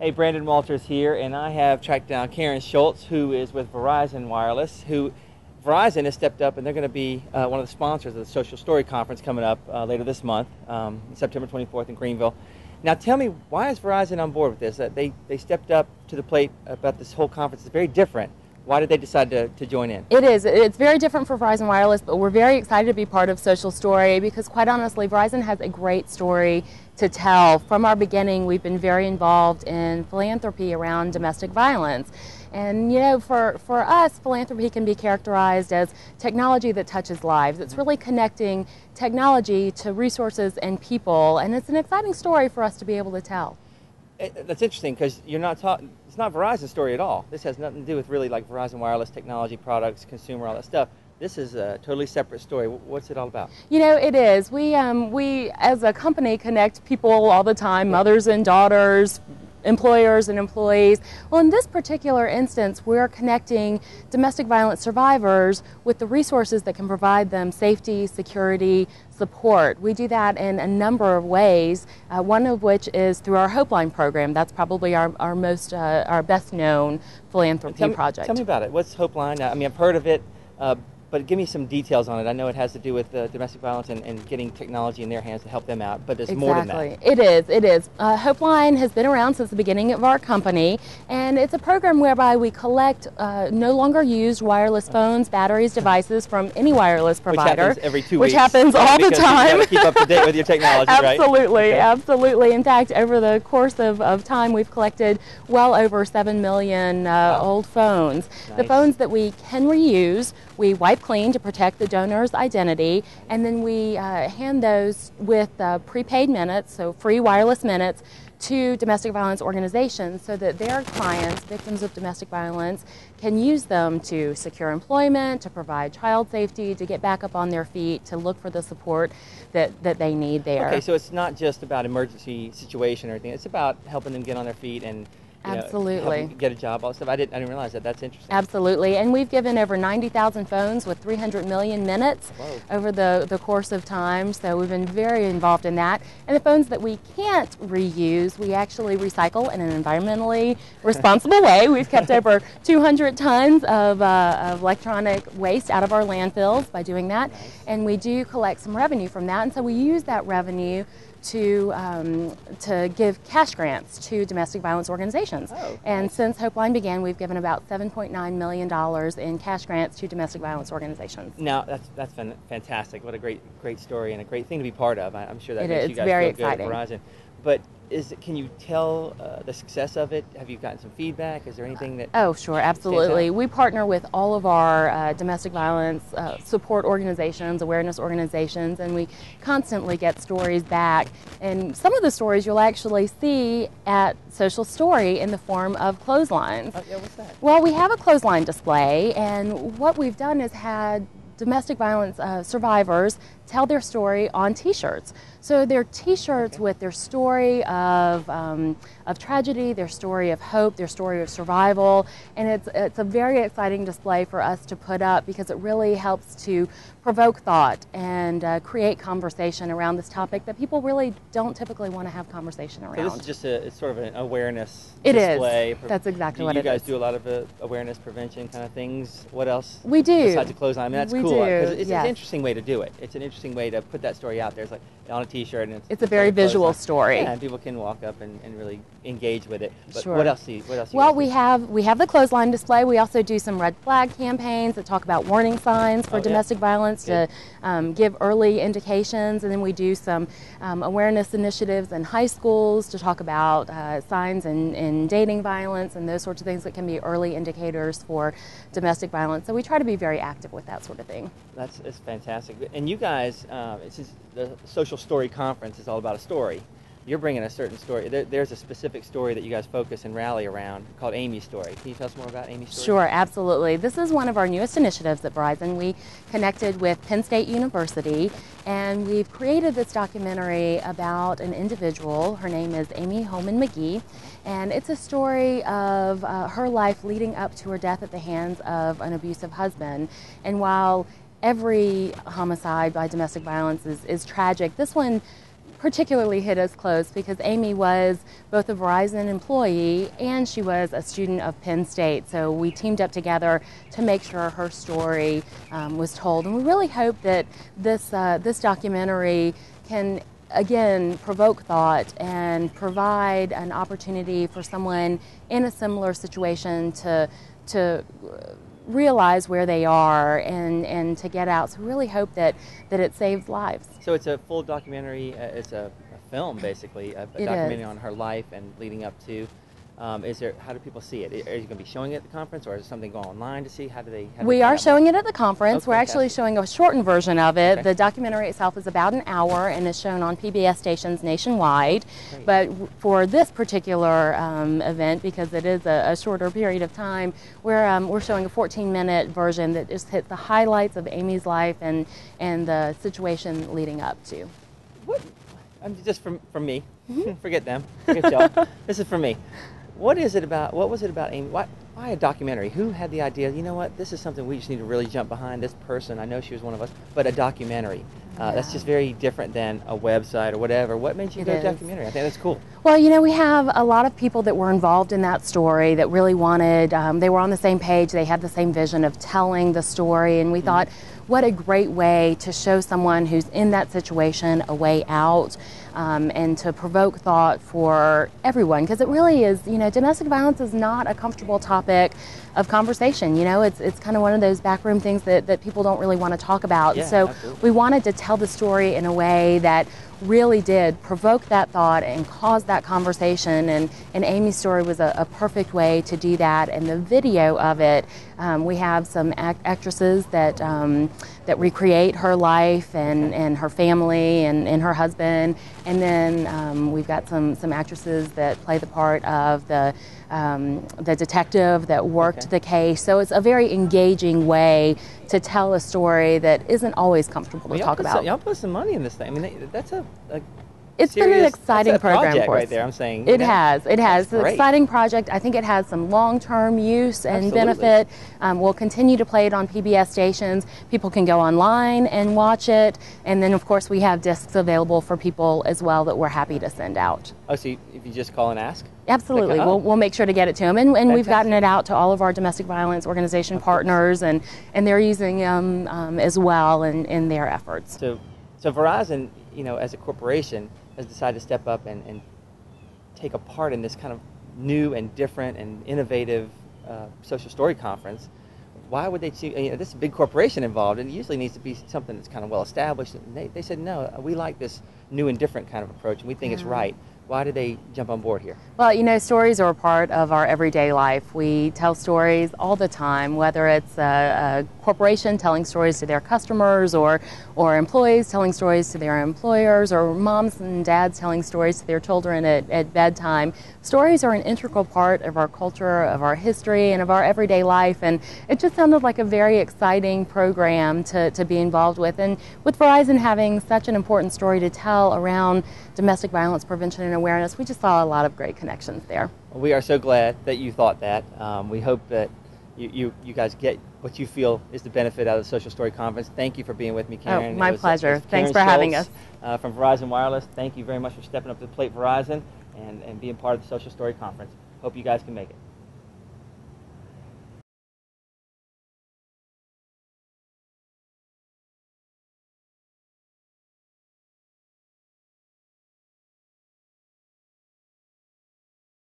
Hey, Brandon Walters here, and I have tracked down Karen Schultz, who is with Verizon Wireless, Verizon has stepped up, and they're going to be one of the sponsors of the Social Story Conference coming up later this month, September 24th in Greenville. Now tell me, why is Verizon on board with this? They stepped up to the plate about this whole conference. It's very different. Why did they decide to join in? It is. It's very different for Verizon Wireless, but we're very excited to be part of Social Story because, quite honestly, Verizon has a great story to tell. From our beginning, we've been very involved in philanthropy around domestic violence. And, you know, for us, philanthropy can be characterized as technology that touches lives. It's really connecting technology to resources and people, and it's an exciting story for us to be able to tell. That's interesting because you're not talking. It's not Verizon's story at all. This has nothing to do with really like Verizon Wireless technology products, consumer, all that stuff. This is a totally separate story. What's it all about? You know, it is. We as a company connect people all the time, mothers and daughters, employers and employees. Well, in this particular instance, we're connecting domestic violence survivors with the resources that can provide them safety, security, support. We do that in a number of ways, one of which is through our Hopeline program. That's probably our best known philanthropy project. Tell me about it. What's Hopeline? I mean, I've heard of it. But give me some details on it. I know it has to do with domestic violence and getting technology in their hands to help them out, but there's more than that. Exactly. It is. Hopeline has been around since the beginning of our company, and it's a program whereby we collect no longer used wireless phones, batteries, devices from any wireless provider. Which happens every 2 weeks. Which happens all the time. You got to keep up to date with your technology, right? Absolutely, Okay. absolutely. In fact, over the course of time, we've collected well over 7 million old phones. Nice. The phones that we can reuse, we wipe clean to protect the donor's identity, and then we hand those with prepaid minutes, so free wireless minutes, to domestic violence organizations so that their clients, victims of domestic violence, can use them to secure employment, to provide child safety, to get back up on their feet, to look for the support that they need there. Okay, so it's not just about emergency situation or anything. It's about helping them get on their feet and absolutely. Get a job, all that stuff. I didn't realize that. That's interesting. Absolutely, and we've given over 90,000 phones with 300 million minutes over the course of time, so we've been very involved in that. And the phones that we can't reuse, we actually recycle in an environmentally responsible way. We've kept over 200 tons of electronic waste out of our landfills by doing that, and we do collect some revenue from that, and so we use that revenue to give cash grants to domestic violence organizations. And since Hopeline began, we've given about $7.9 million in cash grants to domestic violence organizations. Now, that's fantastic. What a great story and a great thing to be part of. I'm sure that It makes is. you guys Very feel exciting. good at Verizon. But can you tell the success of it? Have you gotten some feedback? Is there anything that... Oh, sure, absolutely. We partner with all of our domestic violence support organizations, awareness organizations, and we constantly get stories back. And some of the stories you'll actually see at Social Story in the form of clotheslines. Oh, yeah, what's that? Well, we have a clothesline display, and what we've done is had domestic violence survivors tell their story on T-shirts. So they're T-shirts with their story of tragedy, their story of hope, their story of survival, and it's a very exciting display for us to put up because it really helps to provoke thought and create conversation around this topic that people really don't typically want to have conversation around. So this is just it's sort of an awareness display. It is. That's exactly what it is. You guys do a lot of awareness prevention kind of things. What else? We do. Besides the clothesline. I mean, that's we cool. do. It's an interesting way to do it. It's an interesting way to put that story out there. It's like on a T-shirt, and it's a very visual story. Yeah, and people can walk up and really engage with it. But sure. What else? Well, we have the clothesline display. We also do some red flag campaigns that talk about warning signs for domestic violence to give early indications, and then we do some awareness initiatives in high schools to talk about signs in dating violence and those sorts of things that can be early indicators for domestic violence. So we try to be very active with that sort of thing. It's fantastic. And you guys, the Social Story Conference is all about a story. You're bringing a certain story. There's a specific story that you guys focus and rally around called Amy's Story. Can you tell us more about Amy's Story? Sure, absolutely. This is one of our newest initiatives at Verizon. We connected with Penn State University, and we've created this documentary about an individual. Her name is Amy Holman McGee, and it's a story of her life leading up to her death at the hands of an abusive husband. And while every homicide by domestic violence is tragic, this one particularly hit us close because Amy was both a Verizon employee and she was a student of Penn State. So we teamed up together to make sure her story was told. And we really hope that this documentary can again provoke thought and provide an opportunity for someone in a similar situation to realize where they are and to get out. So we really hope that it saves lives. So it's a full documentary, it's a film basically, a documentary on her life and leading up to. How do people see it? Are you going to be showing it at the conference, or is it something going online to see? We are showing it at the conference. Okay, we're actually showing a shortened version of it. Okay. The documentary itself is about an hour and is shown on PBS stations nationwide. Great. But for this particular event, because it is a shorter period of time, we're showing a 14-minute version that just hits the highlights of Amy's life and the situation leading up to. What? Just from me. Forget them. Forget y'all. This is for me. What was it about Amy? Why a documentary? Who had the idea, you know what, this is something we just need to really jump behind, this person, I know she was one of us, but a documentary. That's just very different than a website or whatever. What made you go documentary? I think that's cool. Well, you know, we have a lot of people that were involved in that story that really wanted, they were on the same page, they had the same vision of telling the story, and we thought, what a great way to show someone who's in that situation a way out, and to provoke thought for everyone, because it really is, you know, domestic violence is not a comfortable topic of conversation. You know, it's kind of one of those backroom things that people don't really want to talk about. Yeah, so absolutely. we wanted to tell the story in a way that really did provoke that thought and cause that conversation, and Amy's story was a perfect way to do that. And the video of it, we have some actresses that recreate her life and her family and her husband, and then we've got some actresses that play the part of the detective that worked the case. So it's a very engaging way to tell a story that isn't always comfortable to talk about. Y'all put some money in this thing. I mean, that's it's been an exciting program for us. Right there, I'm saying. It has. It's an great. exciting project. I think it has some long-term use and Absolutely. benefit. We'll continue to play it on PBS stations. People can go online and watch it. And then, of course, we have discs available for people as well that we're happy to send out. Oh, so if you just call and ask? Absolutely. We'll make sure to get it to them. And we've gotten it out to all of our domestic violence organization partners, and they're using them as well in their efforts. So Verizon, you know, as a corporation, has decided to step up and take a part in this kind of new and different and innovative social story conference. Why would they choose? You know, this is a big corporation involved, and it usually needs to be something that's kind of well established. And they said, no, we like this new and different kind of approach, and we think it's right. Why did they jump on board here? Well, you know, stories are a part of our everyday life. We tell stories all the time, whether it's a corporation telling stories to their customers, or employees telling stories to their employers, or moms and dads telling stories to their children at bedtime. Stories are an integral part of our culture, of our history, and of our everyday life, and it just sounded like a very exciting program to be involved with. And with Verizon having such an important story to tell around domestic violence prevention and awareness, we just saw a lot of great connections there. Well, we are so glad that you thought that. We hope that you guys get what you feel is the benefit out of the Social Story Conference. Thank you for being with me, Karen. Oh, my pleasure. Thanks for having us. From Verizon Wireless. Thank you very much for stepping up to the plate, Verizon, and being part of the Social Story Conference. Hope you guys can make it.